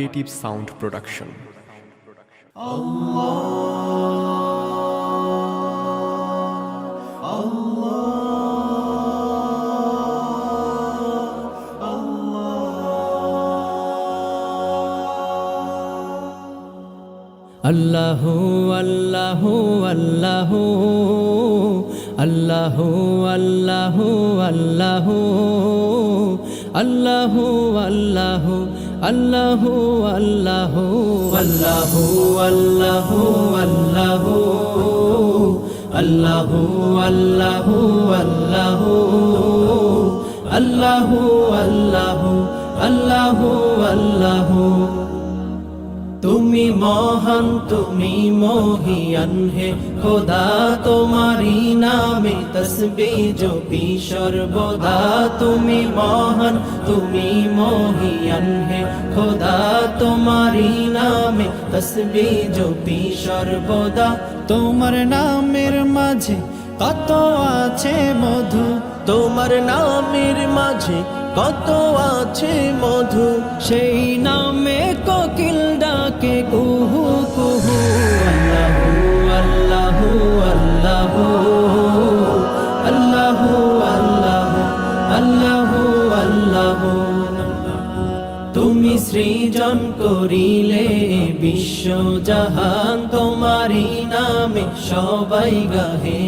Creative Sound Production. Allahu Allahu Allahu Allahu Allahu Allahu Allahu Allahu Allahu Allahu Allahu Allahu Allahu Allahu Allahu Allahu Allahu Allahu Allahu তুমি মহান তুমি মহিয়ান হে খোদা তোমারি নামে তসবিহ জপি সর্বদা তুমি মহান তুমি মহিয়ান হে খোদা তোমারি নামে তসবিহ জপি সর্বদা তোমার নামের মাঝে কত আছে মধু তোমার নামের মাঝে কত আছে মধু সেই নামে কোকিল ডাকে কুহু কুহু আল্লাহু আল্লাহু আল্লাহু আল্লাহু আল্লাহু আল্লাহু তুমি সৃজন করিলে বিশ্ব জাহান তোমারি নামে সবাই গাহে।